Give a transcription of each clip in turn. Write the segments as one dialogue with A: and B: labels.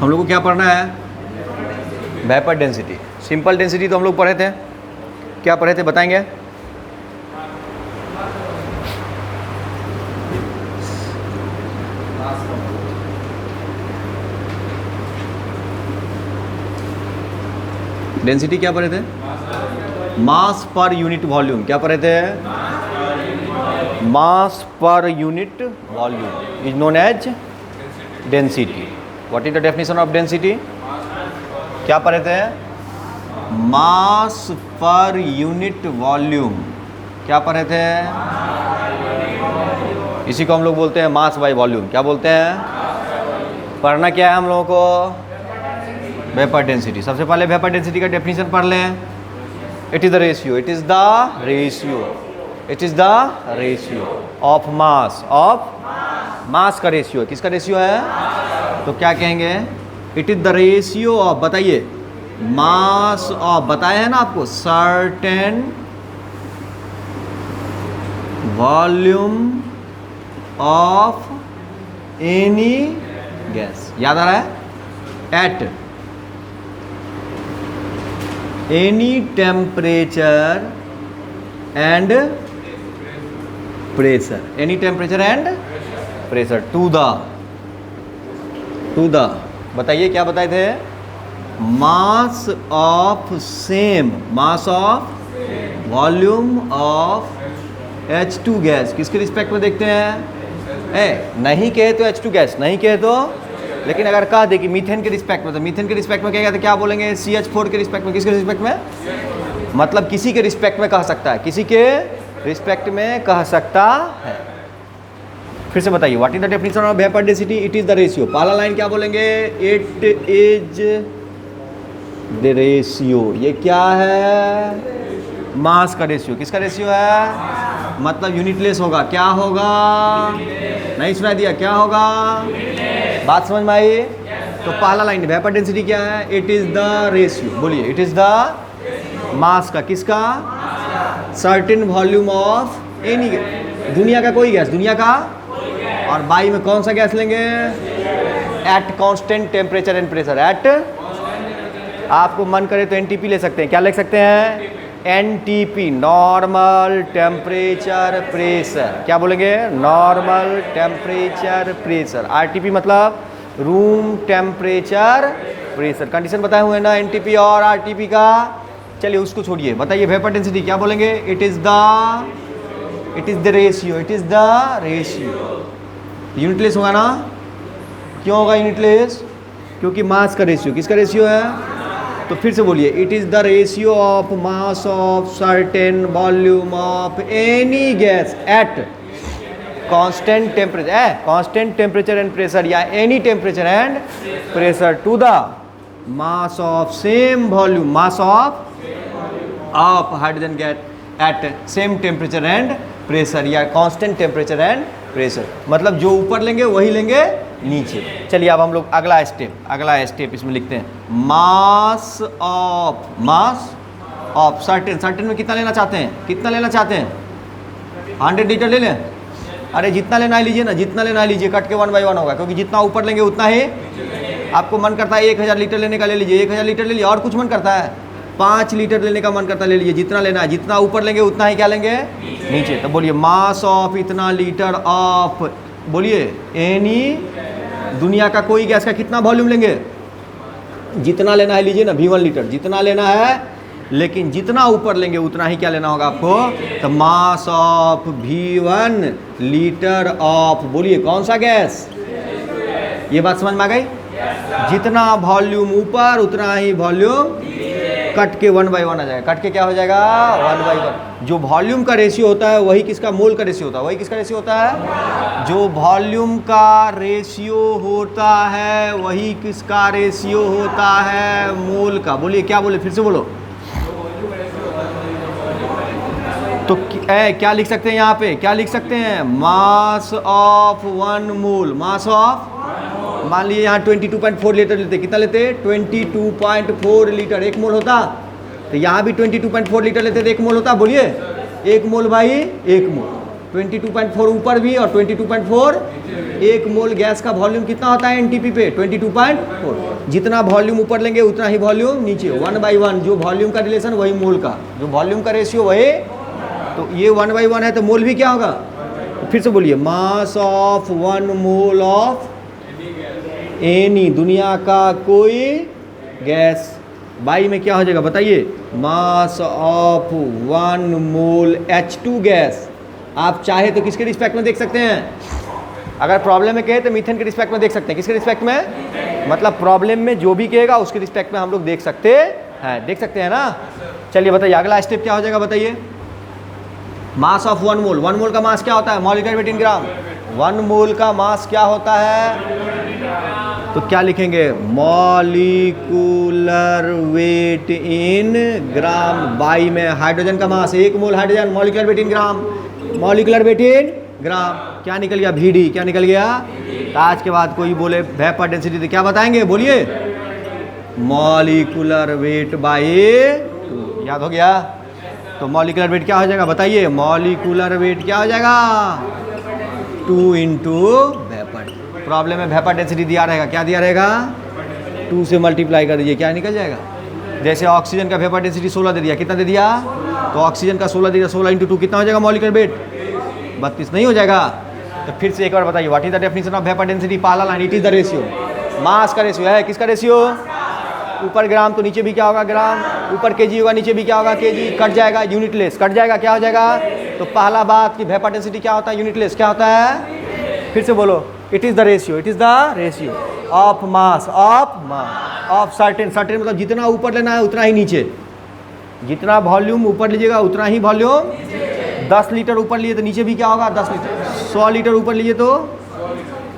A: हम लोग को क्या पढ़ना है? Vapour density. सिंपल डेंसिटी तो हम लोग पढ़े थे, क्या पढ़े थे बताएंगे? डेंसिटी क्या पढ़े थे? Mass per unit volume. क्या पढ़े थे? Mass per unit volume is known as density. What is the definition of density? क्या पढ़े थे? Mass per unit volume. क्या पढ़े थे? इसी को हम लोग बोलते हैं मास बाय वॉल्यूम। क्या बोलते हैं? पढ़ना क्या है हम लोगों को? Vapour density. सबसे पहले वेपर डेंसिटी का डेफिनेशन पढ़ लें। It is the ratio, it is the ratio, it is the ratio of mass, of mass का रेशियो। किसका रेशियो है? तो क्या कहेंगे? It is the ratio of, बताइए, मास ऑफ, बताया है ना आपको, certain volume of any gas. याद आ रहा है? At any temperature and pressure, any temperature and pressure to the, बताइए क्या बताए थे? मास of same, mass of volume of H2 gas. किसके रिस्पेक्ट में देखते हैं? नहीं कहे तो H2 गैस, नहीं कहे तो, लेकिन अगर कह दे कि मीथेन के रिस्पेक्ट में, तो मीथेन के रिस्पेक्ट में कहेगा तो क्या बोलेंगे? CH4 के रिस्पेक्ट में। किसके रिस्पेक्ट में? मतलब किसी के रिस्पेक्ट में कह सकता है, किसी के रिस्पेक्ट में कह सकता है। फिर से बताइए, what is the definition of vapour density? It is the ratio. पहला लाइन क्या बोलेंगे? It is the ratio. ये क्या है? मास का रेशियो। किसका रेशियो है? मतलब यूनिटलेस होगा। क्या होगा? नहीं सुनाई दिया? क्या होगा? बात समझ में आई? तो पहला लाइन वेपर डेंसिटी क्या है? It is the ratio. बोलिए, इट इज द मास का, किसका? सर्टेन वॉल्यूम ऑफ एनी, दुनिया का कोई गैस, दुनिया का। और बाई में कौन सा गैस लेंगे? At constant temperature and pressure. At, आपको मन करे तो एनटीपी ले सकते हैं। क्या ले सकते हैं? NTP, normal temperature pressure. क्या बोलेंगे? Normal temperature pressure. आरटीपी मतलब रूम टेम्परेचर प्रेशर। कंडीशन बताए हुए ना एनटीपी और आरटीपी का। चलिए उसको छोड़िए, बताइए वेपर डेंसिटी क्या बोलेंगे? It is the ratio, it is the ratio. Unitless होगा ना? क्यों होगा यूनिटलेस? क्योंकि मास का रेशियो। किसका रेशियो है? तो फिर से बोलिए, it is the ratio of mass of certain volume of any gas at constant temperature, constant temperature and pressure, या any temperature and pressure to the mass of same volume, mass of hydrogen gas at same temperature and pressure, या constant temperature and pressure. मतलब जो ऊपर लेंगे वही लेंगे नीचे। चलिए अब हम लोग अगला स्टेप इसमें लिखते हैं। मास ऑफ सर्टेन में कितना लेना चाहते हैं? कितना लेना चाहते हैं? 100 लीटर ले लें? अरे जितना लेना है लीजिए ना, जितना लेना है लीजिए, कट के 1 बाई 1 होगा, क्योंकि जितना ऊपर लेंगे उतना ही। आपको मन करता है 1000 लीटर लेने का, ले लीजिए 1000 लीटर ले लीजिए। और कुछ मन करता है 5 लीटर लेने का मन करता है, ले लीजिए। जितना लेना है, जितना ऊपर लेंगे उतना ही क्या लेंगे? नीचे। तो बोलिए मास ऑफ इतना लीटर ऑफ, बोलिए एनी, दुनिया का कोई गैस का कितना वॉल्यूम लेंगे? जितना लेना है लीजिए ना, V1 लीटर जितना लेना है, लेकिन जितना ऊपर लेंगे उतना ही क्या लेना होगा आपको? तो mass of V1 litre of, बोलिए कौन सा गैस? ये बात समझ में आ गई? जितना वॉल्यूम ऊपर उतना ही वॉल्यूम कट के 1 बाई 1 आ जाएगा। कट के क्या हो जाएगा? 1 बाई 1। जो वॉल्यूम का रेशियो होता है वही किसका? मोल का रेशियो होता है। वही किसका रेशियो होता है? जो वॉल्यूम का रेशियो होता है वही किसका रेशियो होता है? मोल का। बोलिए क्या बोले? फिर से बोलो। तो क्या लिख सकते हैं यहाँ पे? क्या लिख सकते हैं? Mass of 1 mole, mass of, मान लीजिए यहाँ 22.4 लीटर लेते, कितना लेते? 22.4 लीटर। 1 मोल होता, तो यहाँ भी 22.4 लीटर लेते तो 1 मोल होता। बोलिए 1 मोल भाई 1 मोल। 22.4 ऊपर भी और 22.4 एक मोल गैस का वॉल्यूम कितना होता है एनटीपी पे 22.4। जितना वॉल्यूम ऊपर लेंगे उतना ही वॉल्यूम नीचे, 1/1 जो वॉल्यूम का रिलेशन वही मोल का, जो वॉल्यूम का रेशियो वही, तो ये 1/1 है तो मोल भी क्या होगा, फिर से बोलिए, mass of 1 mole of any, दुनिया का कोई गैस, बाई में क्या हो जाएगा बताइए, mass of 1 mole H2 gas. आप चाहे तो किसके रिस्पेक्ट में देख सकते हैं, अगर प्रॉब्लम में कहे तो मीथेन के रिस्पेक्ट में देख सकते हैं, किसके रिस्पेक्ट में, मतलब प्रॉब्लम में जो भी कहेगा उसके रिस्पेक्ट में हम लोग देख सकते हैं, देख सकते हैं ना। चलिए बताइए अगला स्टेप क्या हो जाएगा बताइए, मास ऑफ 1 मोल, 1 मोल का मास क्या होता है, मॉलिक्यूलर वेट इन ग्राम, 1 मोल का मास क्या होता है, तो क्या लिखेंगे, molecular weight in gram, by में हाइड्रोजन का मास, 1 मोल हाइड्रोजन, मॉलिक्यूलर वेट इन ग्राम, मॉलिक्यूलर वेट इन ग्राम, क्या निकल गया VD, क्या निकल गया, तो आज के बाद कोई बोले वेपर डेंसिटी तो क्या बताएंगे, बोलिए मॉलिक्यूलर वेट बाई 2, याद हो गया। तो मॉलिक्यूलर वेट क्या हो जाएगा बताइए, मॉलिक्यूलर वेट क्या हो जाएगा 2 इंटू वेपर, प्रॉब्लम में वेपर डेंसिटी दिया रहेगा, क्या दिया रहेगा 2 से मल्टीप्लाई कर दीजिए, क्या निकल जाएगा, जैसे ऑक्सीजन का वेपर डेंसिटी 16 दे दिया, कितना दे दिया, तो ऑक्सीजन का 16 दे दिया, 16 इंटू 2 कितना हो जाएगा मॉलिक्यूलर वेट, 32 नहीं हो जाएगा। तो फिर से एक बार बताइए, what is the definition of vapour density, पहला line, it is the ratio, mass का रेशियो है, किसका रेशियो, ऊपर ग्राम तो नीचे भी क्या होगा ग्राम, ऊपर केजी होगा नीचे भी क्या होगा केजी, कट जाएगा यूनिटलेस, कट जाएगा क्या हो जाएगा, तो पहला बात कि वेपर डेंसिटी क्या होता है, यूनिटलेस क्या होता है, फिर से बोलो, it is the ratio, it is the ratio of mass of certain, certain मतलब जितना ऊपर लेना है उतना ही नीचे, जितना वॉल्यूम ऊपर लीजिएगा उतना ही वॉल्यूम, 10 लीटर ऊपर लिए तो नीचे भी क्या होगा 10 लीटर, 100 लीटर ऊपर लिए तो,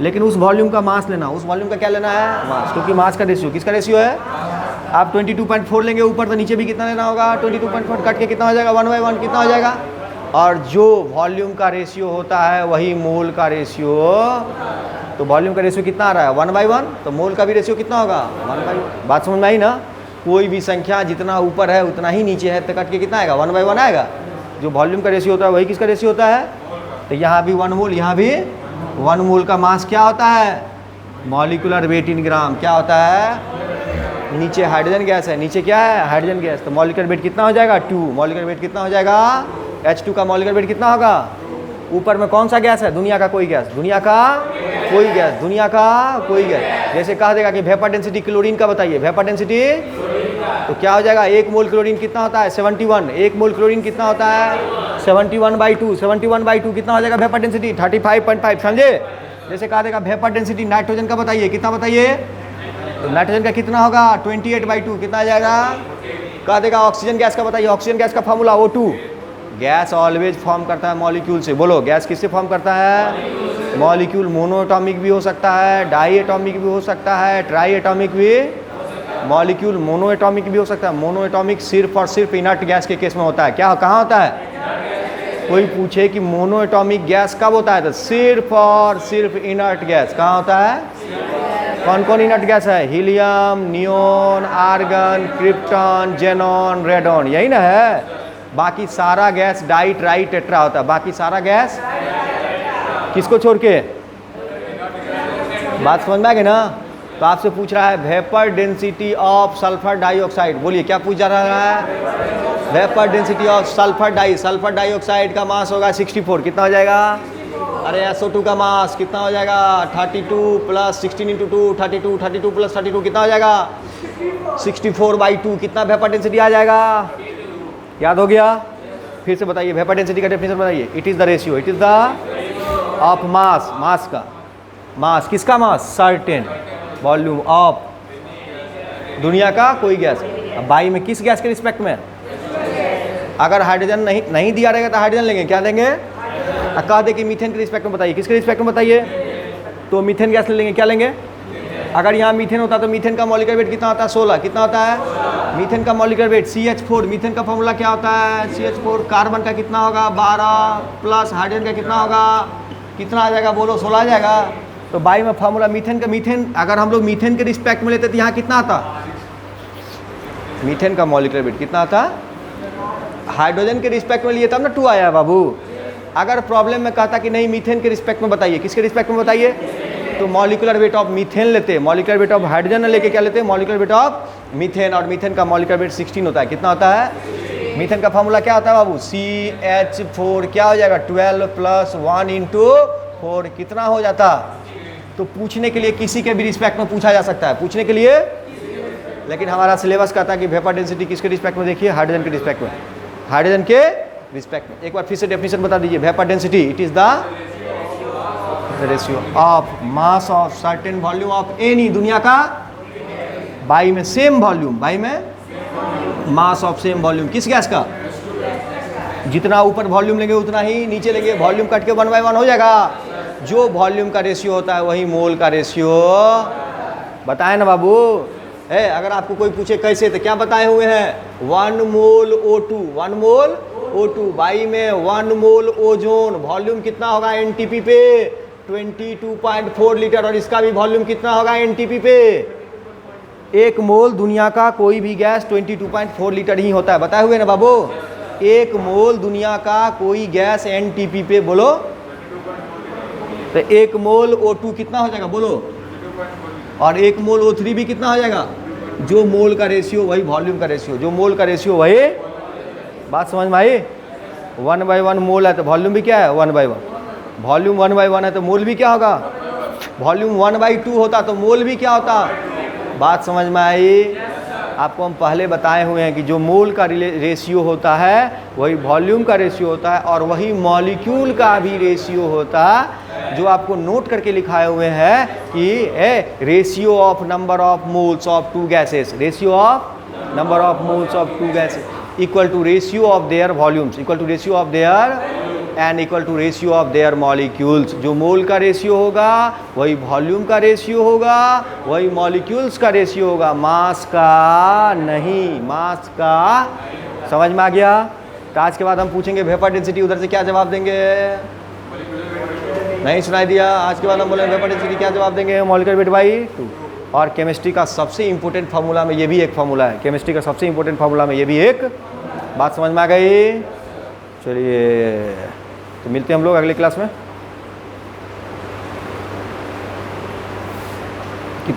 A: लेकिन उस वॉल्यूम का मास लेना, उस वॉल्यूम का क्या लेना है मास, क्योंकि मास का रेशियो किसका रेशियो है, आप 22.4 लेंगे ऊपर तो नीचे भी कितना लेना होगा 22.4, कट के कितना हो जाएगा 1/1 कितना हो जाएगा, और जो वॉल्यूम का रेशियो होता है वही मोल का रेशियो, तो वॉल्यूम का रेशियो कितना आ रहा है 1/1, तो मोल का भी रेशियो कितना होगा 1/1, बात समझ में आई ना। कोई भी संख्या जितना ऊपर है उतना ही नीचे है तो कट के कितना आएगा 1/1 आएगा, जो वॉल्यूम का रेशियो होता है वही किसका रेशियो होता है, तो यहाँ भी 1 मोल, यहाँ भी 1 मोल का मास क्या होता है, मॉलिक्यूलर वेट इन ग्राम, क्या होता है, नीचे हाइड्रोजन गैस है, नीचे क्या है हाइड्रोजन गैस, तो मॉलिक्यूलर वेट कितना हो जाएगा 2, मॉलिक्यूलर वेट कितना हो जाएगा H2 का मॉलिक्यूलर वेट कितना होगा, ऊपर में कौन सा गैस है, दुनिया का कोई गैस, दुनिया का कोई गैस, दुनिया का कोई गैस, जैसे कहा देगा कि वेपर डेंसिटी क्लोरीन का बताइए, वेपर डेंसिटी, तो क्या हो जाएगा 1 मोल क्लोरीन कितना होता है 71, 1 मोल क्लोरीन कितना होता है 71/2, 71/2 कितना हो जाएगा वेपर डेंसिटी 35.5, समझे। जैसे कहा देगा वेपर डेंसिटी नाइट्रोजन का बताइए, कितना बताइए, तो नाइट्रोजन का कितना होगा 28/2, कितना आ जाएगा, कहा देगा ऑक्सीजन गैस का बताइए, ऑक्सीजन गैस का formula O2, gas always form करता है मॉलिक्यूल से, बोलो गैस किससे फॉर्म करता है, मॉलिक्यूल मोनोएटॉमिक भी हो सकता है, डाई एटॉमिक भी हो सकता है, ट्राई एटॉमिक भी, मॉलिक्यूल मोनोएटॉमिक भी हो सकता है, मोनोएटॉमिक सिर्फ और सिर्फ इनर्ट गैस के केस में होता है, क्या कहाँ होता है, कोई पूछे कि मोनोएटॉमिक गैस कब होता है तो सिर्फ और सिर्फ इनर्ट गैस, कहाँ होता है, कौन कौन इनर्ट गैस है, helium, neon, argon, krypton, xenon, radon, यही ना है, बाकी सारा गैस डाई ट्राई टेट्रा होता है, बाकी सारा गैस किसको छोड़ के, बात समझ में आ गई ना। तो आपसे पूछ रहा है vapour density of sulphur dioxide, बोलिए क्या पूछ जा रहा है, vapour density of sulphur dioxide का मास होगा 64, कितना हो जाएगा, अरे SO2 का मास कितना हो जाएगा 32 प्लस 16 इंटू 2 32, 32 प्लस 32 कितना हो जाएगा 64/2, कितना वेपर डेंसिटी आ जाएगा, याद हो गया। फिर से बताइए वेपर डेंसिटी का डेफिनेशन बताइए, it is the ratio, it is the of mass, mass का मास, किसका मास, सर्टेन वॉल्यूम ऑफ दुनिया का कोई गैस, अब बाई में किस गैस के रिस्पेक्ट में, अगर हाइड्रोजन नहीं दिया रहेगा तो हाइड्रोजन लेंगे, क्या देंगे, कहा दे कि मीथेन के रिस्पेक्ट में बताइए, किसके रिस्पेक्ट में बताइए, तो मीथेन गैस ले लेंगे, क्या लेंगे, अगर यहाँ मीथेन होता तो मीथेन का मॉलिक्यूलर वेट कितना होता है 16, कितना होता है मीथेन का मॉलिक्यूलर वेट CH4, मीथेन का फॉर्मूला क्या होता है CH4, कार्बन का कितना होगा 12 प्लस हाइड्रोजन का कितना होगा, कितना आ जाएगा बोलो 16 आ जाएगा। तो बाई में फार्मूला मीथेन का, मीथेन अगर हम लोग मीथेन के रिस्पेक्ट में लेते तो यहाँ कितना आता, मीथेन का मॉलिक्यूलर वेट कितना आता, हाइड्रोजन के रिस्पेक्ट में लिए तब ना 2 आया बाबू, अगर प्रॉब्लम में कहता कि नहीं मीथेन के रिस्पेक्ट में बताइए, किसके रिस्पेक्ट में बताइए, तो मॉलिक्यूलर वेट ऑफ मीथेन लेते हैं, मॉलिक्यूलर वेट ऑफ हाइड्रोजन लेके क्या लेते हैं, मॉलिक्यूलर वेट ऑफ मीथेन, और मीथेन का मॉलिक्यूलर वेट 16 होता है। कितना होता है, मीथेन का फॉर्मूला क्या होता है बाबू, CH4 क्या हो जाएगा 12 + 1 × 4 कितना हो जाता। तो पूछने के लिए किसी के भी रिस्पेक्ट में पूछा जा सकता है, पूछने के लिए, लेकिन हमारा सिलेबस कहता है कि वेपर डेंसिटी किसके रिस्पेक्ट में, देखिए हाइड्रोजन के रिस्पेक्ट में, हाइड्रोजन के रिस्पेक्ट में। एक बार फिर से डेफिनेशन बता दीजिए, vapour density it is the ratio of mass of certain volume of any, दुनिया का बाई में सेम वॉल्यूम, बाई में मास ऑफ सेम वॉल्यूम, किस गैस का, जितना ऊपर वॉल्यूम लेंगे उतना ही नीचे लेंगे, वॉल्यूम कट के 1 by 1 हो जाएगा। जो वॉल्यूम का रेशियो होता है वही मोल का रेशियो बताए ना बाबू। है अगर आपको कोई पूछे कैसे, तो क्या बताए हुए हैं, 1 मोल O2, 1 मोल O2 बाई में 1 मोल ओजोन, वॉल्यूम कितना होगा एनटीपी पे 22.4 लीटर, और इसका भी वॉल्यूम कितना होगा एनटीपी पे, 1 मोल दुनिया का कोई भी गैस 22.4 लीटर ही होता है, बताए हुए ना बाबू। 1 मोल दुनिया का कोई गैस एनटीपी पे बोलो, तो 1 मोल O2 कितना हो जाएगा बोलो, और 1 मोल O3 भी कितना हो जाएगा, जो मोल का रेशियो वही वॉल्यूम का रेशियो, जो मोल का रेशियो वही, बात समझ में आई। 1 by 1 मोल है तो वॉल्यूम भी क्या है 1 by 1, वॉल्यूम 1 by 1 है तो मोल भी क्या होगा, वॉल्यूम 1 by 2 होता तो मोल भी क्या होता, बात समझ में आई। आपको हम पहले बताए हुए हैं कि जो मोल का रेशियो होता है वही वॉल्यूम का रेशियो होता है, और वही मॉलिक्यूल का भी रेशियो होता है, जो आपको नोट करके लिखाए हुए हैं कि ratio of number of moles of 2 gases, ratio of number of moles of 2 gases equal to ratio of their volumes, equal to ratio of their and equal to ratio of their molecules. जो mole का ratio होगा वही volume का ratio होगा, वही molecules का ratio होगा, मास का नहीं, मास का। समझ में आ गया। तो आज के बाद हम पूछेंगे वेपर डेंसिटी, उधर से क्या जवाब देंगे, नहीं सुनाई दिया। आज के बाद हम बोले वेपर डेंसिटी क्या जवाब देंगे, मॉलिक्यूलर वेट बाई 2। और केमिस्ट्री का सबसे इंपॉर्टेंट फार्मूला में ये भी एक फार्मूला है, केमिस्ट्री का सबसे इंपॉर्टेंट फार्मूला में ये भी एक बात समझ में आ गई। चलिए तो मिलते हैं हम लोग अगले क्लास में।